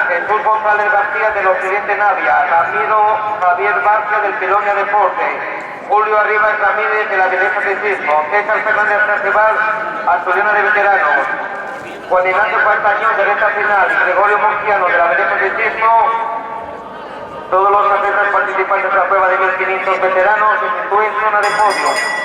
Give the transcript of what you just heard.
Jesús González García del Occidente Navia, Ramiro Javier Barcia del Piloña Deporte, Julio Arribas Ramírez de la Vilesa de Atletismo, César Fernández Sanceval, Asturiana de Veteranos, Juan Ignacio Castañón de Recta Final y Gregorio Monciano de la Vilesa de Atletismo. Todos los atletas participantes de la prueba de 1500 veteranos se sitúen en zona de podio.